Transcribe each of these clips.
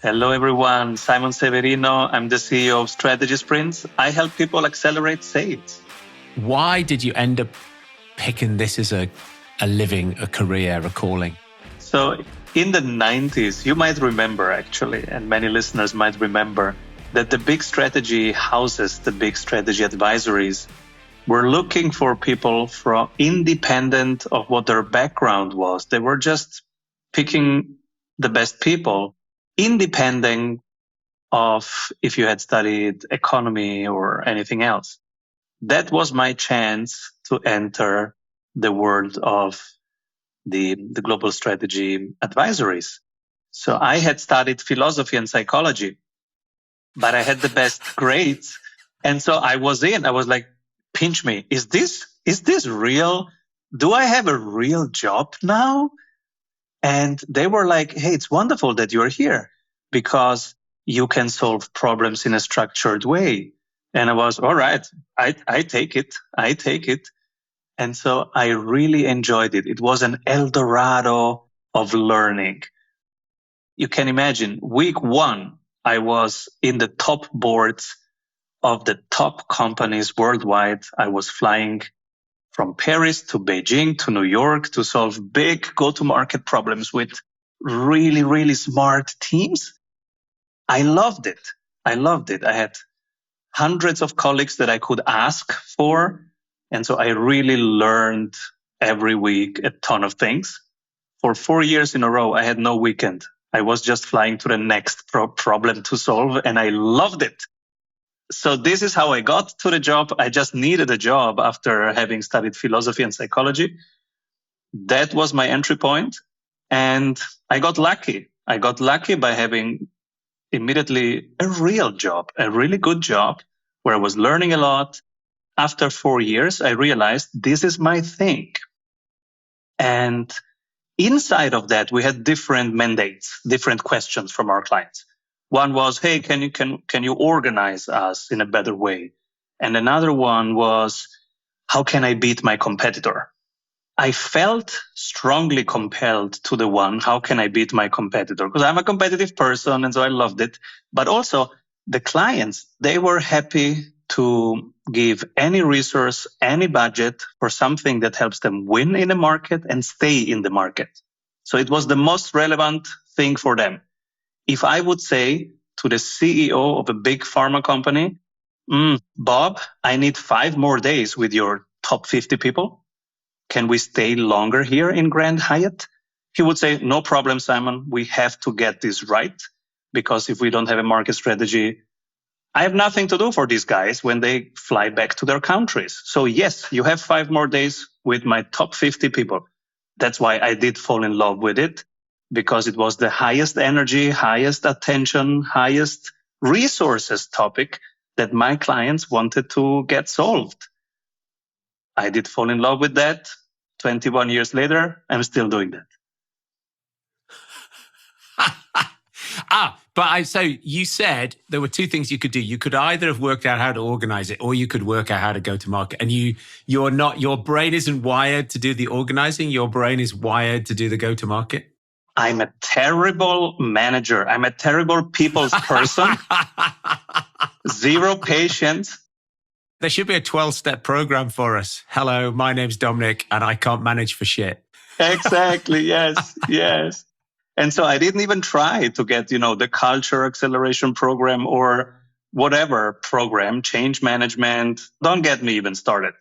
Hello, everyone. Simon Severino. I'm the CEO of Strategy Sprints. I help people accelerate sales. Why did you end up picking this as a living, a career, a calling? So in the 90s, you might remember actually, and many listeners might remember, that the big strategy houses, the big strategy advisories, were looking for people from independent of what their background was. They were just picking the best people, independent of if you had studied economy or anything else. That was my chance to enter the world of the global strategy advisories. So I had studied philosophy and psychology, but I had the best grades. And so I was like, pinch me. Is this real? Do I have a real job now? And they were like, hey, it's wonderful that you're here because you can solve problems in a structured way. And I was, all right, I take it. I take it. And so I really enjoyed it. It was an El Dorado of learning. You can imagine week 1, I was in the top boards of the top companies worldwide. I was flying from Paris to Beijing to New York to solve big go-to-market problems with really, really smart teams. I loved it. I had hundreds of colleagues that I could ask for. And so I really learned every week a ton of things. For 4 years in a row, I had no weekend. I was just flying to the next problem to solve, and I loved it. So this is how I got to the job. I just needed a job after having studied philosophy and psychology. That was my entry point. And I got lucky. I got lucky by having immediately a real job, a really good job where I was learning a lot. After 4 years, I realized this is my thing. And inside of that, we had different mandates, different questions from our clients. One was, hey, can you organize us in a better way? And another one was, how can I beat my competitor? I felt strongly compelled to the one, how can I beat my competitor? Because I'm a competitive person, and so I loved it. But also the clients, they were happy to give any resource, any budget for something that helps them win in the market and stay in the market. So it was the most relevant thing for them. If I would say to the CEO of a big pharma company, Bob, I need 5 more days with your top 50 people. Can we stay longer here in Grand Hyatt? He would say, no problem, Simon. We have to get this right because if we don't have a market strategy, I have nothing to do for these guys when they fly back to their countries. So yes, you have 5 more days with my top 50 people. That's why I did fall in love with it, because it was the highest energy, highest attention, highest resources topic that my clients wanted to get solved. I did fall in love with that. 21 years later, I'm still doing that. So you said there were 2 things you could do. You could either have worked out how to organize it, or you could work out how to go to market. And your brain isn't wired to do the organizing. Your brain is wired to do the go to market. I'm a terrible manager. I'm a terrible people's person. 0 patience. There should be a 12-step program for us. Hello, my name's Dominic, and I can't manage for shit. Exactly. Yes. And so I didn't even try to get, the culture acceleration program or whatever program, change management. Don't get me even started.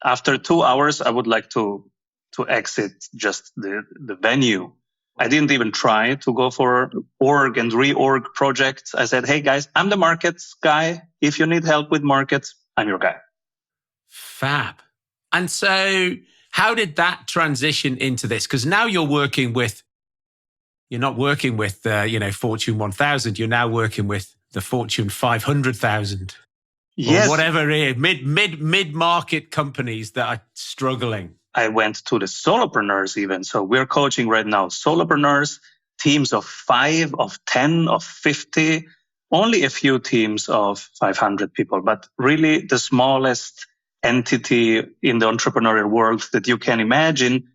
After 2 hours, I would like to exit just the venue. I didn't even try to go for org and reorg projects. I said, hey guys, I'm the markets guy. If you need help with markets, I'm your guy. Fab. And so how did that transition into this? Because now you're not working with, Fortune 1000. You're now working with the Fortune 500,000. Yes. Or whatever it is, mid-market companies that are struggling. I went to the solopreneurs even. So we're coaching right now solopreneurs, teams of 5, of 10, of 50, only a few teams of 500 people, but really the smallest entity in the entrepreneurial world that you can imagine.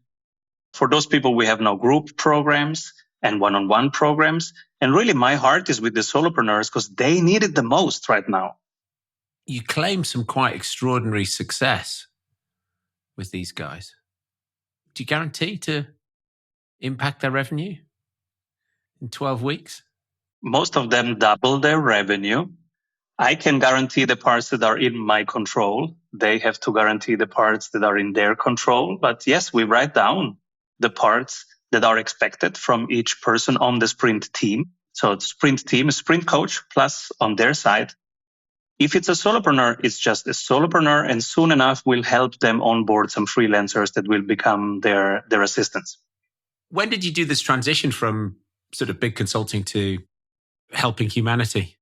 For those people, we have now group programs and one-on-one programs. And really, my heart is with the solopreneurs because they need it the most right now. You claim some quite extraordinary success with these guys. Do you guarantee to impact their revenue in 12 weeks? Most of them double their revenue. I can guarantee the parts that are in my control. They have to guarantee the parts that are in their control. But yes, we write down the parts that are expected from each person on the sprint team. So the sprint team, a sprint coach, plus on their side. If it's a solopreneur, it's just a solopreneur, and soon enough we'll help them onboard some freelancers that will become their assistants. When did you do this transition from sort of big consulting to helping humanity?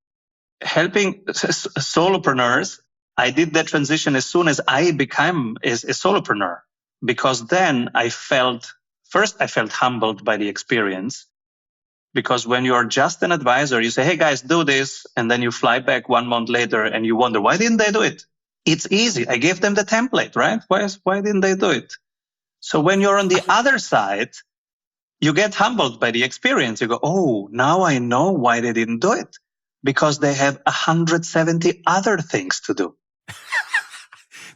Helping solopreneurs, I did that transition as soon as I became a solopreneur, because then I felt humbled by the experience. Because when you are just an advisor, you say, hey guys, do this. And then you fly back 1 month later and you wonder, why didn't they do it? It's easy. I gave them the template, right? Why didn't they do it? So when you're on the other side, you get humbled by the experience. You go, oh, now I know why they didn't do it. Because they have 170 other things to do.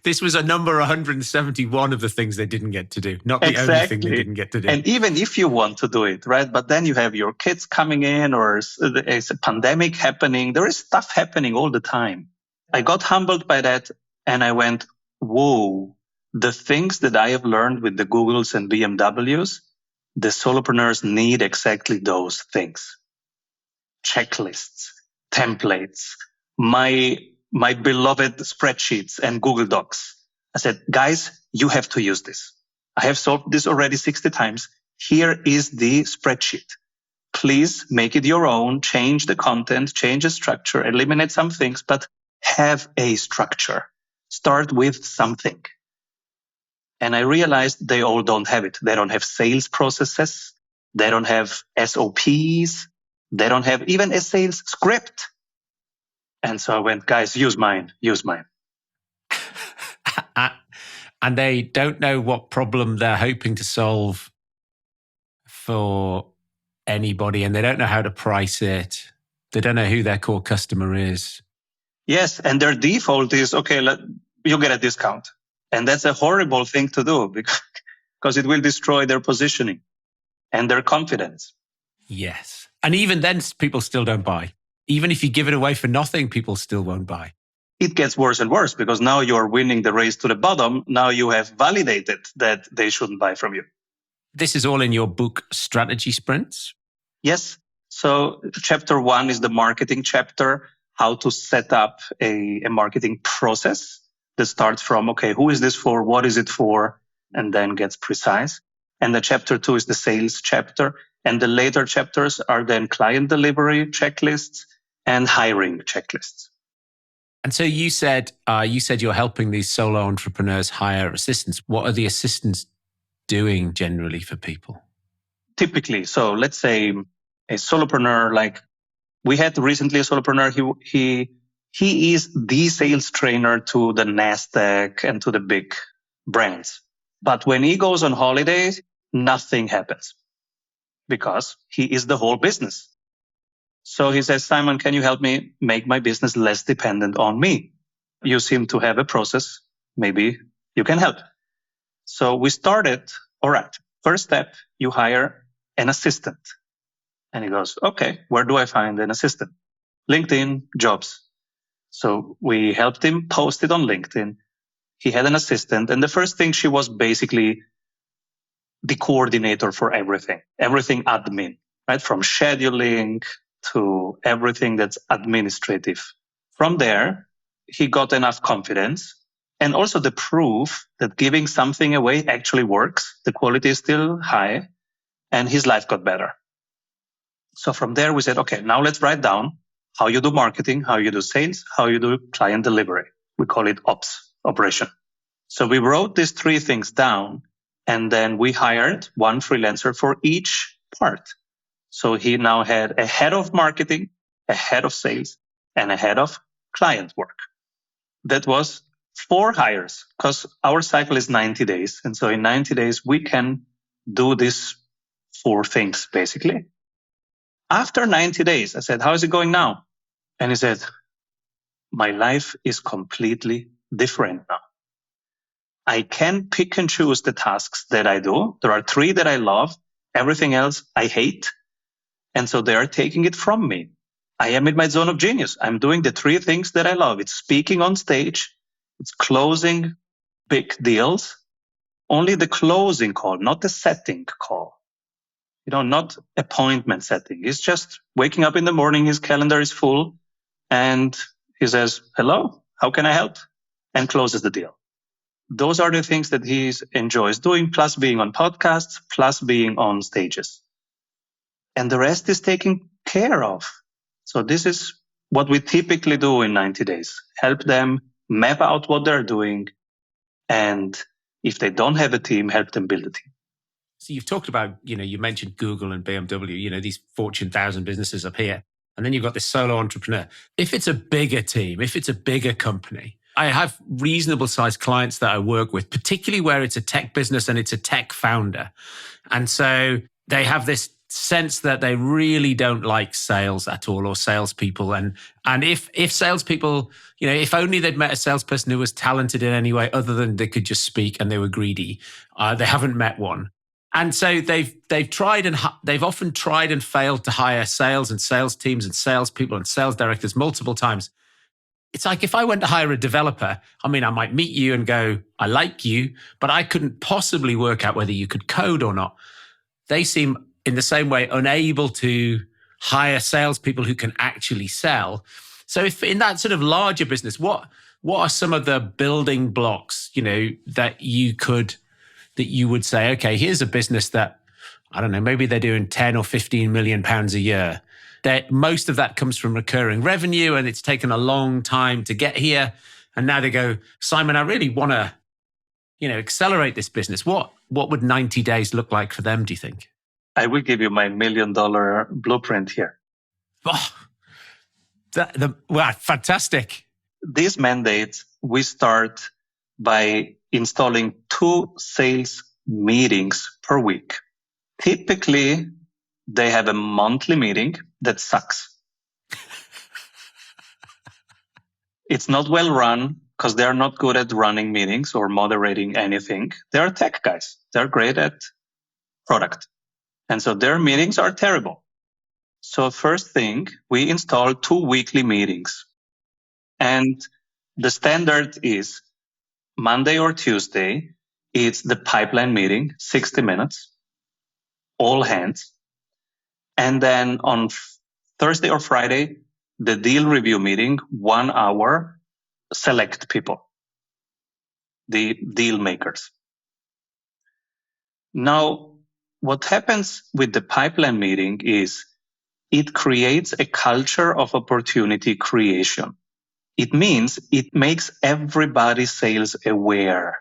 This was a number 171 of the things they didn't get to do, not the Exactly. only thing they didn't get to do. And even if you want to do it, right? But then you have your kids coming in, or it's a pandemic happening. There is stuff happening all the time. I got humbled by that and I went, whoa, the things that I have learned with the Googles and BMWs, the solopreneurs need exactly those things. Checklists, templates, my beloved spreadsheets and Google Docs. I said, guys, you have to use this. I have solved this already 60 times. Here is the spreadsheet. Please make it your own, change the content, change the structure, eliminate some things, but have a structure. Start with something. And I realized they all don't have it. They don't have sales processes. They don't have SOPs. They don't have even a sales script. And so I went, guys, use mine. And they don't know what problem they're hoping to solve for anybody, and they don't know how to price it. They don't know who their core customer is. Yes, and their default is, okay, you get a discount. And that's a horrible thing to do because it will destroy their positioning and their confidence. Yes. And even then, people still don't buy. Even if you give it away for nothing, people still won't buy. It gets worse and worse because now you're winning the race to the bottom. Now you have validated that they shouldn't buy from you. This is all in your book, Strategy Sprints? Yes. So chapter 1 is the marketing chapter, how to set up a marketing process that starts from, okay, who is this for? What is it for? And then gets precise. And the chapter 2 is the sales chapter. And the later chapters are then client delivery checklists and hiring checklists. And so you said you're helping these solo entrepreneurs hire assistants. What are the assistants doing generally for people? Typically, so let's say a solopreneur, like we had recently a solopreneur, he is the sales trainer to the NASDAQ and to the big brands. But when he goes on holidays, nothing happens because he is the whole business. So he says, Simon, can you help me make my business less dependent on me? You seem to have a process. Maybe you can help. So we started, all right, first step, you hire an assistant. And he goes, okay, where do I find an assistant? LinkedIn, jobs. So we helped him post it on LinkedIn. He had an assistant. And the first thing, she was basically the coordinator for everything admin, right? From scheduling to everything that's administrative. From there, he got enough confidence and also the proof that giving something away actually works. The quality is still high and his life got better. So from there, we said, okay, now let's write down how you do marketing, how you do sales, how you do client delivery. We call it ops, operation. So we wrote these 3 things down and then we hired one freelancer for each part. So he now had a head of marketing, a head of sales, and a head of client work. That was 4 hires because our cycle is 90 days. And so in 90 days, we can do these 4 things basically. After 90 days, I said, how is it going now? And he said, my life is completely different now. I can pick and choose the tasks that I do. There are 3 that I love. Everything else I hate. And so they are taking it from me. I am in my zone of genius. I'm doing the 3 things that I love. It's speaking on stage. It's closing big deals. Only the closing call, not the setting call. Not appointment setting. It's just waking up in the morning. His calendar is full and he says, hello, how can I help? And closes the deal. Those are the things that he enjoys doing, plus being on podcasts, plus being on stages. And the rest is taken care of. So this is what we typically do in 90 days. Help them map out what they're doing. And if they don't have a team, help them build a team. So you've talked about, you mentioned Google and BMW, these Fortune 1000 businesses up here. And then you've got this solo entrepreneur. If it's a bigger team, if it's a bigger company, I have reasonable sized clients that I work with, particularly where it's a tech business and it's a tech founder. And so they have this sense that they really don't like sales at all, or salespeople. And if salespeople, if only they'd met a salesperson who was talented in any way other than they could just speak and they were greedy, they haven't met one. And so they've often tried and failed to hire sales and sales teams and salespeople and sales directors multiple times. It's like if I went to hire a developer, I might meet you and go, I like you, but I couldn't possibly work out whether you could code or not. They seem in the same way unable to hire salespeople who can actually sell. So if in that sort of larger business, what are some of the building blocks, that you would say, okay, here's a business that, I don't know, maybe they're doing 10 or 15 million pounds a year. That most of that comes from recurring revenue and it's taken a long time to get here. And now they go, Simon, I really want to, accelerate this business. What would 90 days look like for them, do you think? I will give you my $1 million blueprint here. Oh, fantastic. These mandates, we start by installing 2 sales meetings per week. Typically, they have a monthly meeting that sucks. It's not well run because they're not good at running meetings or moderating anything. They're tech guys. They're great at product. And so their meetings are terrible. So first thing, we install 2 weekly meetings. And the standard is Monday or Tuesday, it's the pipeline meeting, 60 minutes, all hands. And then on Thursday or Friday, the deal review meeting, 1 hour, select people, the deal makers. Now, what happens with the pipeline meeting is it creates a culture of opportunity creation. It means it makes everybody sales aware.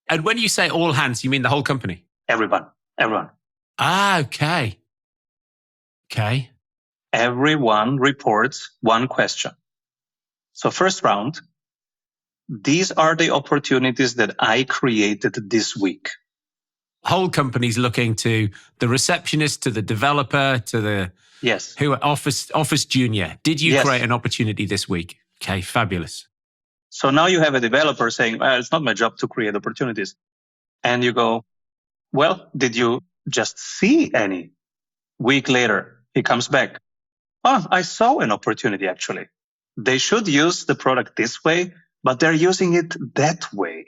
And when you say all hands, you mean the whole company? Everyone. Okay. Everyone reports 1 question. So first round, these are the opportunities that I created this week. Whole company's looking to the receptionist, to the developer, to the office junior. Did you create an opportunity this week? Okay, fabulous. So now you have a developer saying, well, it's not my job to create opportunities. And you go, well, did you just see any? Week later, he comes back. Oh, I saw an opportunity actually. They should use the product this way, but they're using it that way.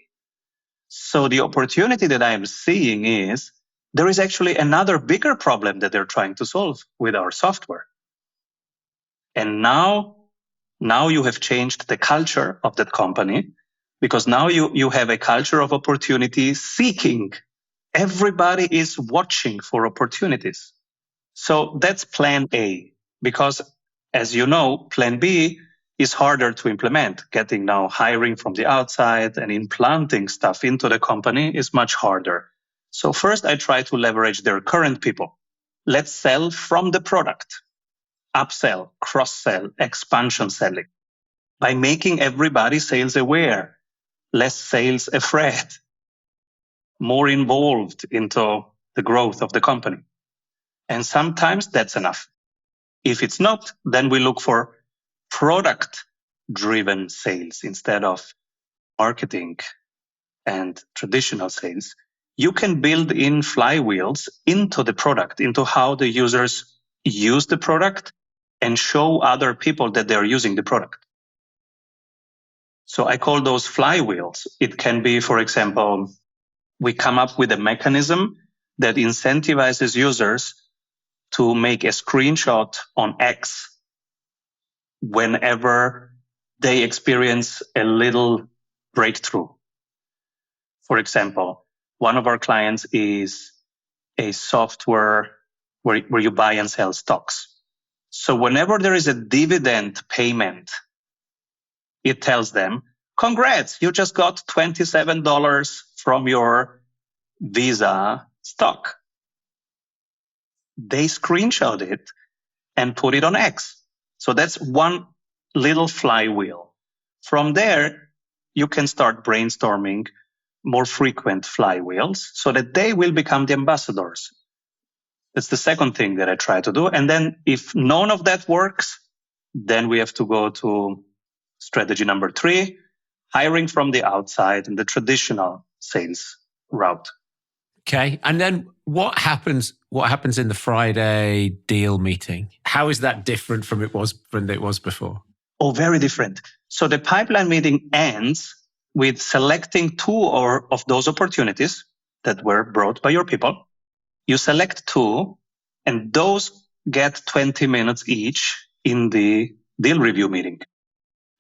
So the opportunity that I am seeing is there is actually another bigger problem that they're trying to solve with our software. And now you have changed the culture of that company because now you have a culture of opportunity seeking. Everybody is watching for opportunities. So that's plan A, because as you know, plan B is harder to implement. Getting now hiring from the outside and implanting stuff into the company is much harder. So first I try to leverage their current people. Let's sell from the product. Upsell, cross-sell, expansion selling. By making everybody sales aware, less sales afraid, more involved into the growth of the company. And sometimes that's enough. If it's not, then we look for product-driven sales instead of marketing and traditional sales. You can build in flywheels into the product, into how the users use the product and show other people that they're using the product. So I call those flywheels. It can be, for example, we come up with a mechanism that incentivizes users to make a screenshot on X whenever they experience a little breakthrough. For example, one of our clients is a software where you buy and sell stocks. So whenever there is a dividend payment, it tells them, congrats, you just got $27 from your Visa stock. They screenshot it and put it on X. So that's one little flywheel. From there, you can start brainstorming more frequent flywheels so that they will become the ambassadors. That's the second thing that I try to do. And then if none of that works, then we have to go to strategy number 3, hiring from the outside and the traditional sales route. Okay. And then what happens in the Friday deal meeting? How is that different from it was before? Oh, very different. So the pipeline meeting ends with selecting 2 of those opportunities that were brought by your people. You select 2, and those get 20 minutes each in the deal review meeting.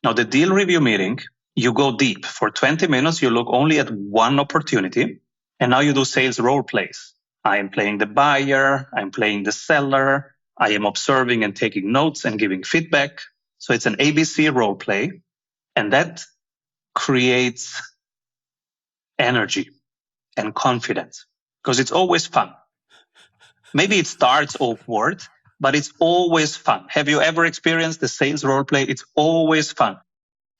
Now, the deal review meeting, you go deep. For 20 minutes, you look only at one opportunity, and now you do sales role plays. I am playing the buyer, I'm playing the seller, I am observing and taking notes and giving feedback. So it's an ABC role play, and that creates energy and confidence because it's always fun. Maybe it starts awkward, but it's always fun. Have you ever experienced the sales role play? It's always fun.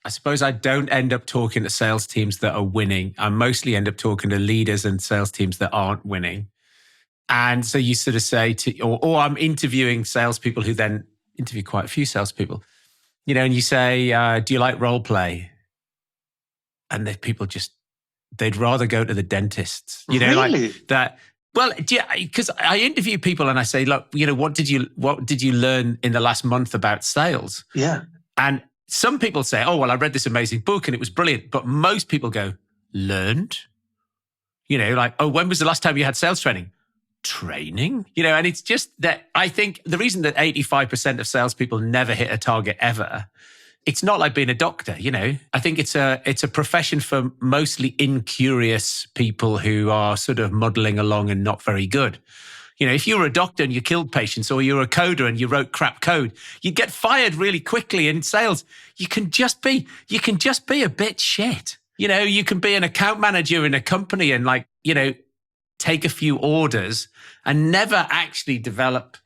I suppose I don't end up talking to sales teams that are winning. I mostly end up talking to leaders and sales teams that aren't winning. And so you sort of say or I'm interviewing salespeople who then interview quite a few salespeople, and you say, do you like role play? And the people they'd rather go to the dentist, Really? like that. Well, because I interview people and I say, look, what did you learn in the last month about sales? Yeah. And some people say, oh, well, I read this amazing book and it was brilliant. But most people go, learned? Like, oh, when was the last time you had sales training? Training? And it's just that I think the reason that 85% of salespeople never hit a target ever, it's not like being a doctor, I think it's a profession for mostly incurious people who are sort of muddling along and not very good. If you were a doctor and you killed patients, or you were a coder and you wrote crap code, you'd get fired really quickly. In sales, you can just be a bit shit. You can be an account manager in a company and take a few orders and never actually develop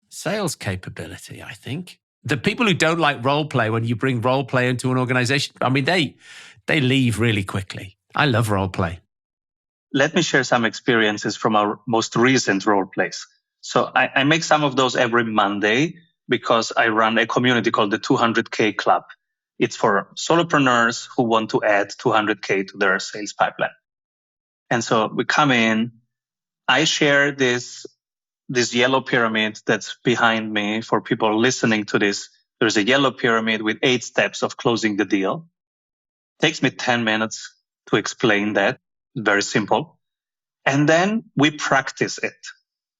sales capability, I think. The people who don't like role play, when you bring role play into an organization, I mean, they leave really quickly. I love role play. Let me share some experiences from our most recent role plays. So I make some of those every Monday because I run a community called the 200K Club. It's for solopreneurs who want to add 200K to their sales pipeline. And so we come in, I share this yellow pyramid that's behind me for people listening to this. There's a yellow pyramid with 8 steps of closing the deal. It takes me 10 minutes to explain that. Very simple. And then we practice it.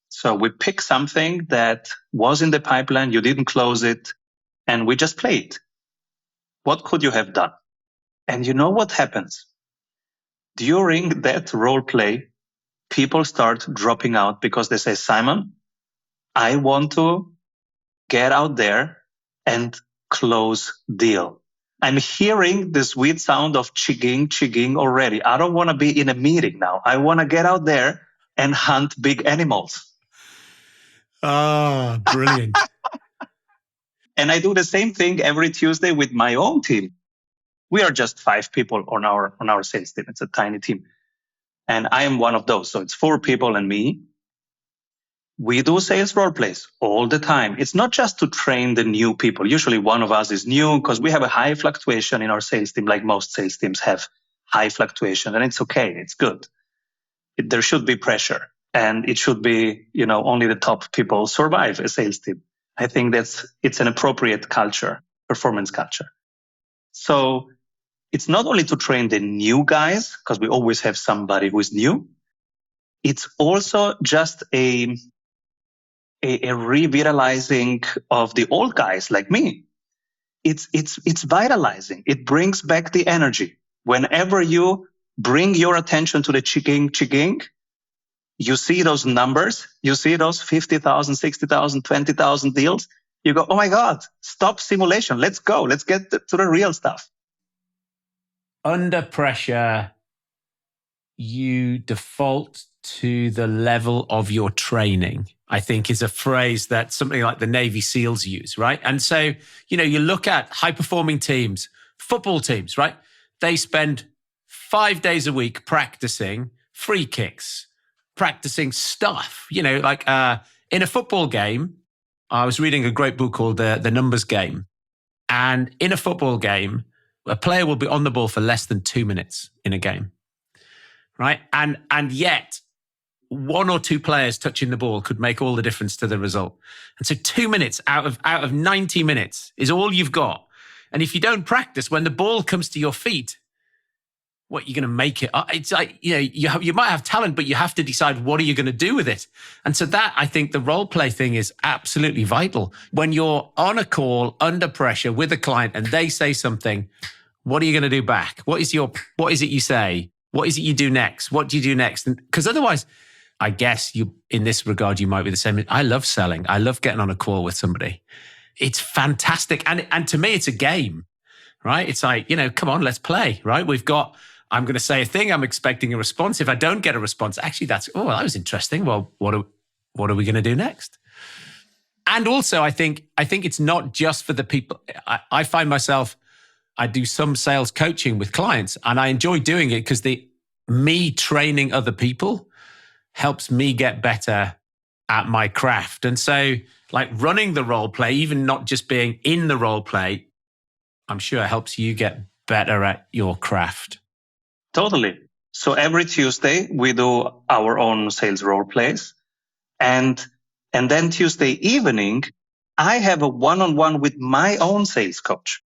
So we pick something that was in the pipeline, you didn't close it, and we just play it. What could you have done? And you know what happens? During that role play, people start dropping out because they say, Simon, I want to get out there and close deal. I'm hearing the sweet sound of chigging already. I don't want to be in a meeting now. I want to get out there and hunt big animals. Oh, brilliant. And I do the same thing every Tuesday with my own team. We are just 5 people on our sales team. It's a tiny team. And I am one of those. So it's 4 people and me. We do sales role plays all the time. It's not just to train the new people. Usually one of us is new because we have a high fluctuation in our sales team, like most sales teams have high fluctuation, and it's okay. It's good. There should be pressure, and it should be, only the top people survive a sales team. I think it's an appropriate culture, performance culture. So it's not only to train the new guys, because we always have somebody who is new. It's also just a revitalizing of the old guys like me. It's vitalizing. It brings back the energy. Whenever you bring your attention to the chiging, you see those numbers, you see those 50,000, 60,000, 20,000 deals. You go, oh my God, stop simulation. Let's go. Let's get to the real stuff. Under pressure, you default to the level of your training, I think is a phrase that something like the Navy SEALs use, right? And so, you look at high-performing teams, football teams, right? They spend 5 days a week practicing free kicks, practicing stuff, in a football game. I was reading a great book called The Numbers Game. And in a football game, a player will be on the ball for less than 2 minutes in a game, right? And yet, 1 or 2 players touching the ball could make all the difference to the result. And so 2 minutes out of 90 minutes is all you've got. And if you don't practice, when the ball comes to your feet, what, you're going to make it? It's like, you might have talent, but you have to decide what are you going to do with it. And so that, I think the role play thing is absolutely vital. When you're on a call under pressure with a client and they say something, what are you going to do back? What is it you say? What is it you do next? What do you do next? Because otherwise, I guess in this regard, you might be the same. I love selling. I love getting on a call with somebody. It's fantastic. And to me, it's a game, right? It's like, come on, let's play, right? I'm going to say a thing. I'm expecting a response. If I don't get a response, actually that was interesting. Well, what are we going to do next? And also, I think it's not just for the people. I find myself, I do some sales coaching with clients and I enjoy doing it because me training other people helps me get better at my craft. And so like running the role play, even not just being in the role play, I'm sure helps you get better at your craft. Totally. So every Tuesday we do our own sales role plays. And then Tuesday evening, I have a one-on-one with my own sales coach.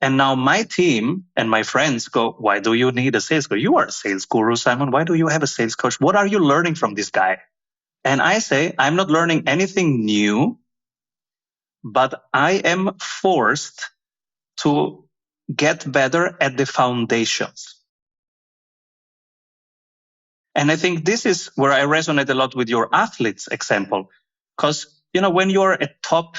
And now my team and my friends go, why do you need a sales coach? You are a sales guru, Simon. Why do you have a sales coach? What are you learning from this guy? And I say, I'm not learning anything new, but I am forced to get better at the foundations. And I think this is where I resonate a lot with your athletes example. Because, when you're a top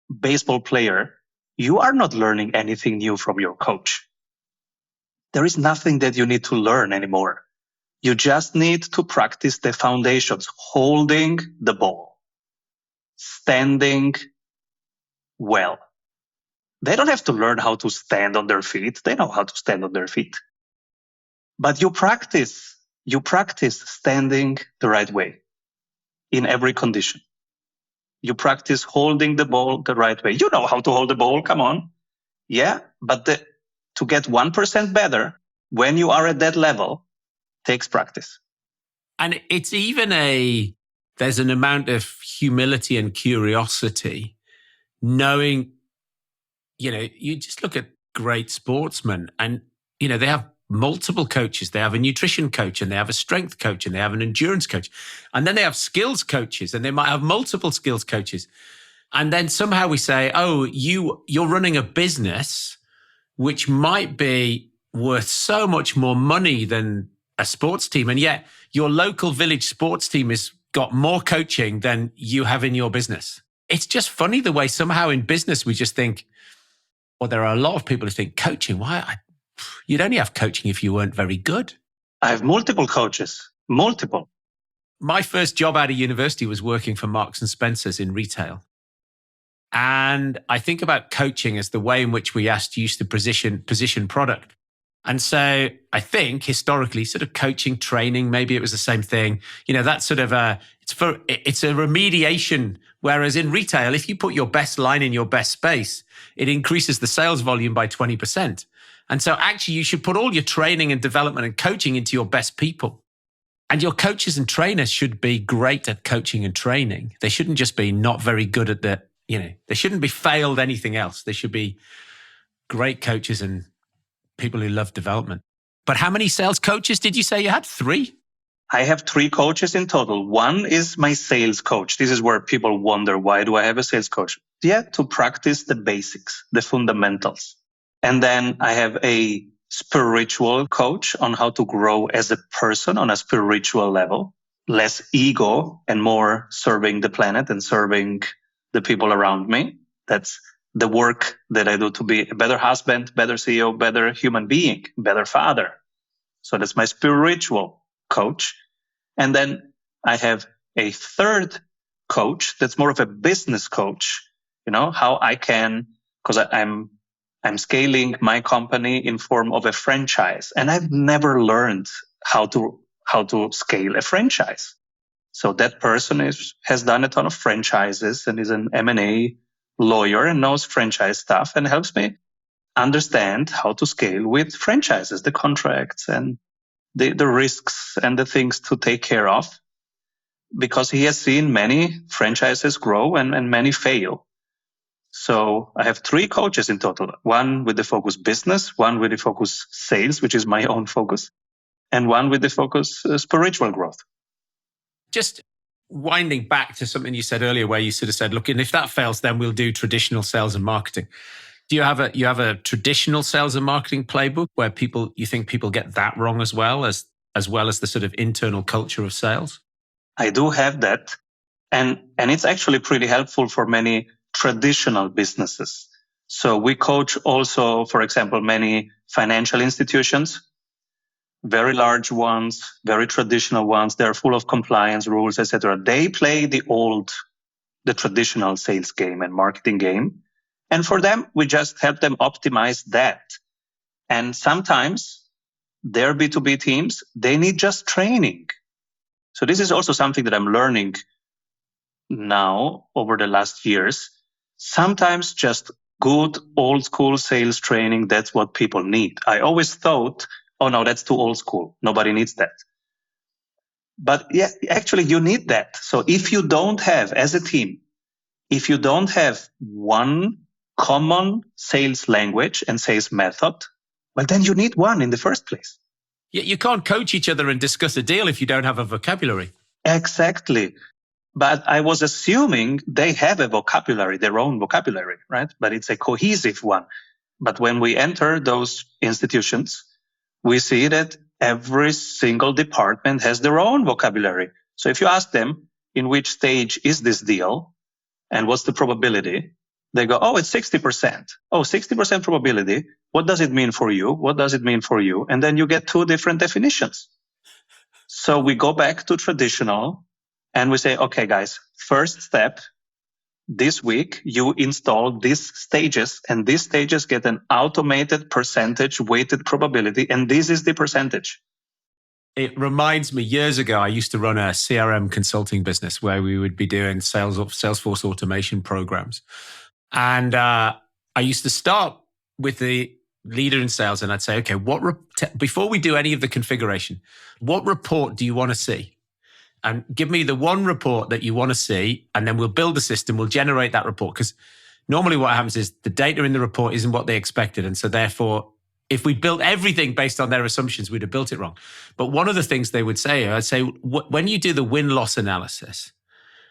baseball player, you are not learning anything new from your coach. There is nothing that you need to learn anymore. You just need to practice the foundations, holding the ball, standing well. They don't have to learn how to stand on their feet. They know how to stand on their feet. But you practice standing the right way in every condition. You practice holding the ball the right way. You know how to hold the ball, come on. Yeah, but to get 1% better when you are at that level takes practice. And it's even there's an amount of humility and curiosity, knowing, you just look at great sportsmen and, they have multiple coaches. They have a nutrition coach and they have a strength coach and they have an endurance coach. And then they have skills coaches and they might have multiple skills coaches. And then somehow we say, oh, you're running a business which might be worth so much more money than a sports team. And yet your local village sports team has got more coaching than you have in your business. It's just funny the way somehow in business we just think, well, there are a lot of people who think coaching, you'd only have coaching if you weren't very good. I have multiple coaches, multiple. My first job out of university was working for Marks and Spencer's in retail. And I think about coaching as the way in which we used to position product. And so I think historically sort of coaching, training, maybe it was the same thing. That sort of It's a remediation. Whereas in retail, if you put your best line in your best space, it increases the sales volume by 20%. And so actually you should put all your training and development and coaching into your best people. And your coaches and trainers should be great at coaching and training. They shouldn't just be not very good at they shouldn't be failed anything else. They should be great coaches and people who love development. But how many sales coaches did you say you had? 3? I have 3 coaches in total. One is my sales coach. This is where people wonder, why do I have a sales coach? Yeah, to practice the basics, the fundamentals. And then I have a spiritual coach on how to grow as a person on a spiritual level, less ego and more serving the planet and serving the people around me. That's the work that I do to be a better husband, better CEO, better human being, better father. So that's my spiritual coach. And then I have a third coach that's more of a business coach, how I can, because I'm scaling my company in form of a franchise, and I've never learned how to scale a franchise. So that person has done a ton of franchises and is an M&A lawyer and knows franchise stuff and helps me understand how to scale with franchises, the contracts and the risks and the things to take care of, because he has seen many franchises grow and many fail. So I have 3 coaches in total, one with the focus business, one with the focus sales, which is my own focus, and one with the focus spiritual growth. Just winding back to something you said earlier, where you sort of said, look, and if that fails, then we'll do traditional sales and marketing. Do you have a traditional sales and marketing playbook where you think people get that wrong as well as the sort of internal culture of sales? I do have that. And it's actually pretty helpful for many traditional businesses. So we coach also, for example, many financial institutions, very large ones, very traditional ones. They're full of compliance rules, etc. They play the traditional sales game and marketing game. And for them, we just help them optimize that. And sometimes their B2B teams, they need just training. So this is also something that I'm learning now over the last years. Sometimes just good old school sales training, that's what people need. I always thought, oh no, that's too old school. Nobody needs that. But yeah, actually you need that. So if you don't have, as a team, if you don't have one common sales language and sales method, well, then you need one in the first place. Yeah, you can't coach each other and discuss a deal if you don't have a vocabulary. Exactly. But I was assuming they have a vocabulary, their own vocabulary, right? But it's a cohesive one. But when we enter those institutions, we see that every single department has their own vocabulary. So if you ask them, in which stage is this deal and what's the probability? They go, oh, it's 60%. Oh, 60% probability. What does it mean for you? What does it mean for you? And then you get 2 different definitions. So we go back to traditional and we say, okay, guys, first step, this week you install these stages, and these stages get an automated percentage weighted probability. And this is the percentage. It reminds me, years ago, I used to run a CRM consulting business where we would be doing Salesforce automation programs. And I used to start with the leader in sales and I'd say, okay, before we do any of the configuration, what report do you want to see? And give me the one report that you want to see, and then we'll build a system, we'll generate that report. Because normally what happens is the data in the report isn't what they expected. And so therefore, if we built everything based on their assumptions, we'd have built it wrong. But one of the things they would say, I'd say, when you do the win-loss analysis,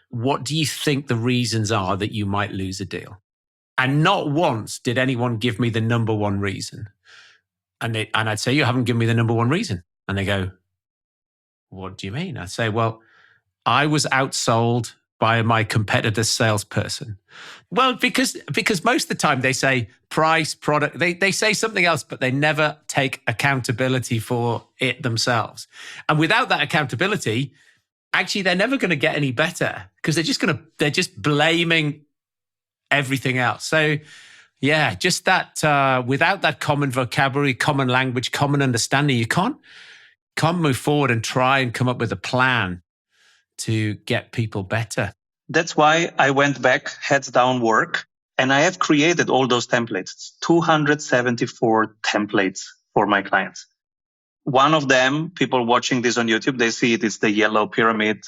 what do you think the reasons are that you might lose a deal? And not once did anyone give me the number one reason. And I'd say, you haven't given me the number one reason. And they go, what do you mean? I'd say, well, I was outsold by my competitor's salesperson. Well, because most of the time they say price, product, they say something else, but they never take accountability for it themselves. And without that accountability, actually, they're never going to get any better because they're just blaming everything else. So yeah, just that, without that common vocabulary, common language, common understanding, you can't move forward and try and come up with a plan to get people better. That's why I went back, heads down work, and I have created all those templates, 274 templates for my clients. One of them, people watching this on YouTube, they see it's the yellow pyramid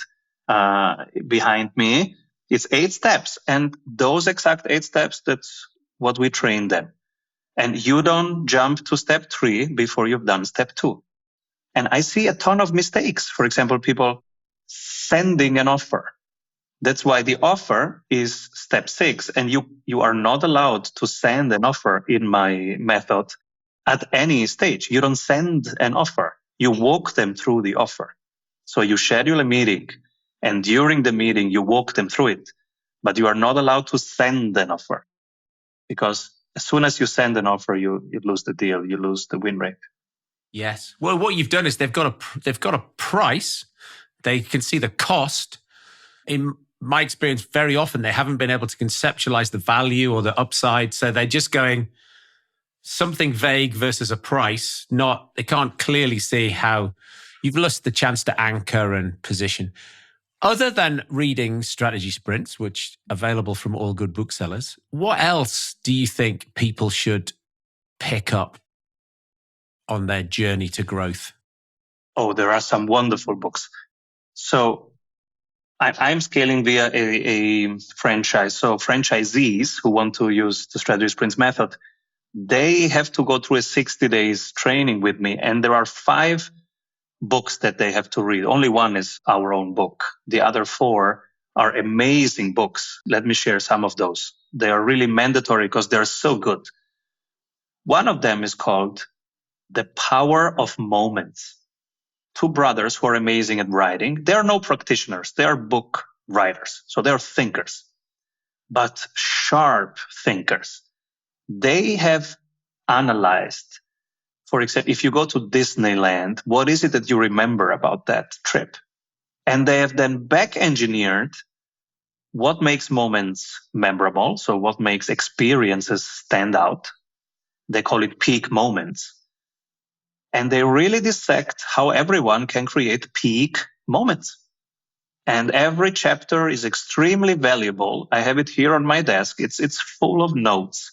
behind me. It's 8 steps. And those exact 8 steps, that's what we train them. And you don't jump to step 3 before you've done step 2. And I see a ton of mistakes. For example, people sending an offer. That's why the offer is step 6. And you are not allowed to send an offer in my method at any stage. You don't send an offer. You walk them through the offer. So you schedule a meeting, and during the meeting, you walk them through it. But you are not allowed to send an offer, because as soon as you send an offer, you lose the deal. You lose the win rate. Yes. Well, what you've done is they've got a price. They can see the cost. In my experience, very often they haven't been able to conceptualize the value or the upside. So they're just going something vague versus a price. They can't clearly see how you've lost the chance to anchor and position. Other than reading Strategy Sprints, which are available from all good booksellers, what else do you think people should pick up on their journey to growth? Oh, there are some wonderful books. So I'm scaling via a franchise. So franchisees who want to use the Strategy Sprints method, they have to go through a 60 days training with me. And there are 5 books that they have to read. Only one is our own book. The other 4 are amazing books. Let me share some of those. They are really mandatory because they're so good. One of them is called The Power of Moments. 2 brothers who are amazing at writing. They are no practitioners. They are book writers. So they're thinkers, but sharp thinkers. They have analyzed, for example, if you go to Disneyland, what is it that you remember about that trip? And they have then back engineered what makes moments memorable. So what makes experiences stand out. They call it peak moments. And they really dissect how everyone can create peak moments. And every chapter is extremely valuable. I have it here on my desk. It's full of notes.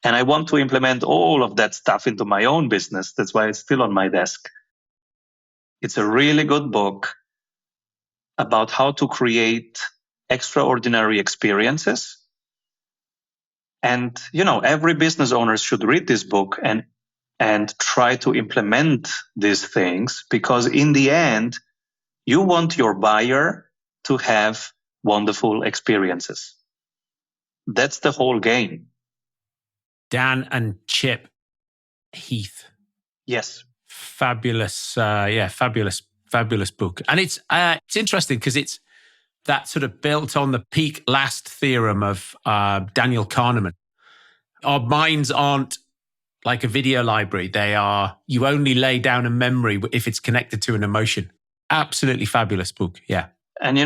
And I want to implement all of that stuff into my own business. That's why it's still on my desk. It's a really good book about how to create extraordinary experiences. And, every business owner should read this book and try to implement these things, because in the end, you want your buyer to have wonderful experiences. That's the whole game. Dan and Chip Heath. Yes. Fabulous. Fabulous book. And it's interesting because it's that sort of built on the peak last theorem of Daniel Kahneman. Our minds aren't like a video library. You only lay down a memory if it's connected to an emotion. Absolutely fabulous book. Yeah. And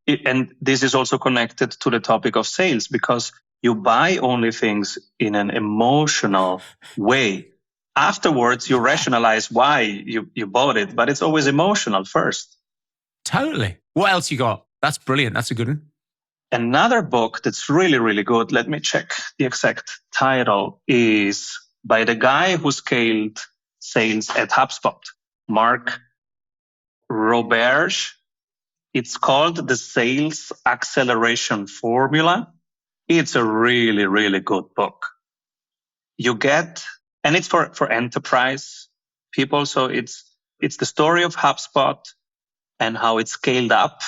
and this is also connected to the topic of sales, because you buy only things in an emotional way. Afterwards, you rationalize why you bought it, but it's always emotional first. Totally. What else you got? That's brilliant. That's a good one. Another book that's really, really good, let me check the exact title, is by the guy who scaled sales at HubSpot, Mark Roberge. It's called The Sales Acceleration Formula. It's a really, really good book. And it's for enterprise people. So it's the story of HubSpot and how it scaled up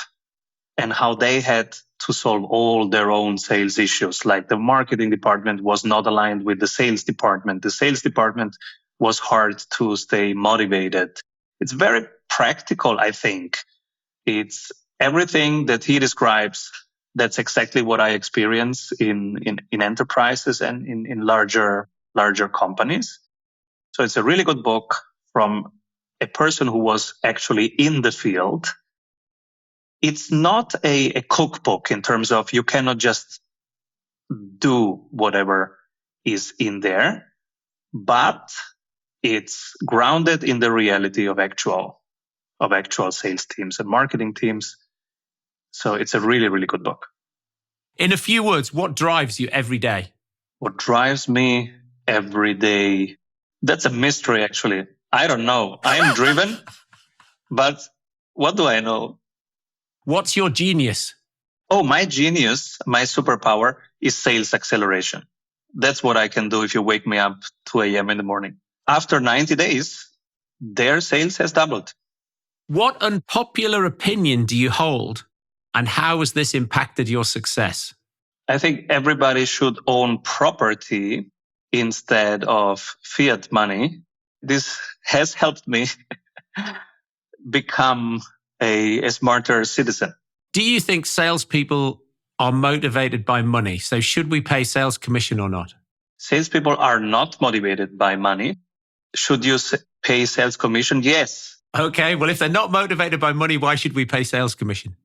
and how they had to solve all their own sales issues. Like the marketing department was not aligned with the sales department. The sales department was hard to stay motivated. It's very practical, I think. It's everything that he describes. That's exactly what I experience in enterprises and in larger companies. So it's a really good book from a person who was actually in the field. It's not a cookbook in terms of you cannot just do whatever is in there, but it's grounded in the reality of actual sales teams and marketing teams. So it's a really, really good book. In a few words, what drives you every day? What drives me every day? That's a mystery, actually. I don't know. I am driven, but what do I know? What's your genius? Oh, my genius, my superpower is sales acceleration. That's what I can do if you wake me up 2 a.m. in the morning. After 90 days, their sales has doubled. What unpopular opinion do you hold, and how has this impacted your success? I think everybody should own property instead of fiat money. This has helped me become a smarter citizen. Do you think salespeople are motivated by money? So should we pay sales commission or not? Salespeople are not motivated by money. Should you pay sales commission? Yes. Okay, well, if they're not motivated by money, why should we pay sales commission?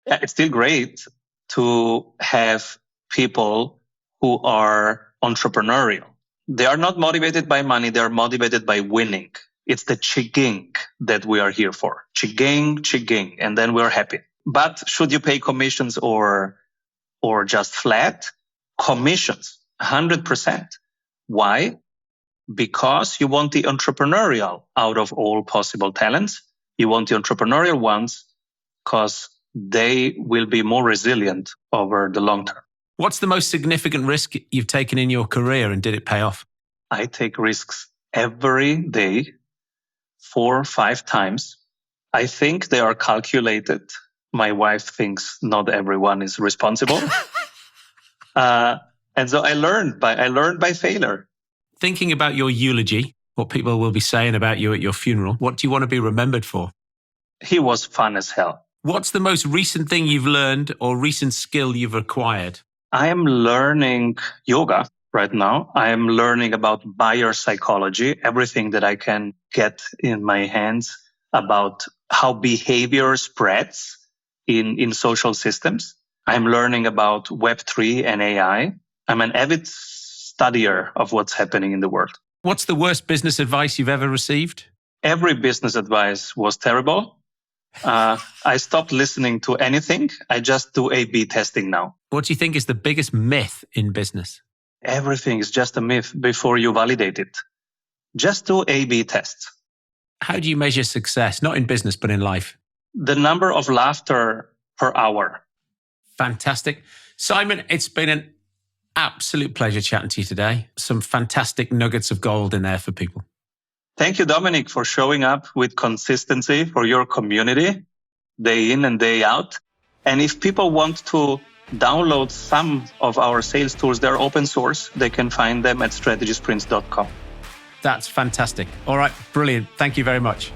Yeah, it's still great to have people who are entrepreneurial. They are not motivated by money. They are motivated by winning. It's the chiging that we are here for. Chiging, and then we're happy. But should you pay commissions or just flat? Commissions, 100%. Why? Because you want the entrepreneurial out of all possible talents. You want the entrepreneurial ones because they will be more resilient over the long term. What's the most significant risk you've taken in your career, and did it pay off? I take risks every day, 4 or 5 times. I think they are calculated. My wife thinks not everyone is responsible. And so I learned by failure. Thinking about your eulogy, what people will be saying about you at your funeral, what do you want to be remembered for? He was fun as hell. What's the most recent thing you've learned or recent skill you've acquired? I am learning yoga right now. I am learning about buyer psychology, everything that I can get in my hands about how behavior spreads in social systems. I'm learning about Web3 and AI. I'm an avid studier of what's happening in the world. What's the worst business advice you've ever received? Every business advice was terrible. I stopped listening to anything. I just do A/B testing now. What do you think is the biggest myth in business? Everything is just a myth before you validate it. Just do A/B tests. How do you measure success? Not in business, but in life. The number of laughter per hour. Fantastic. Simon, it's been an absolute pleasure chatting to you today. Some fantastic nuggets of gold in there for people. Thank you, Dominic, for showing up with consistency for your community, day in and day out. And if people want to download some of our sales tools, they're open source. They can find them at strategysprints.com. That's fantastic. All right, brilliant. Thank you very much.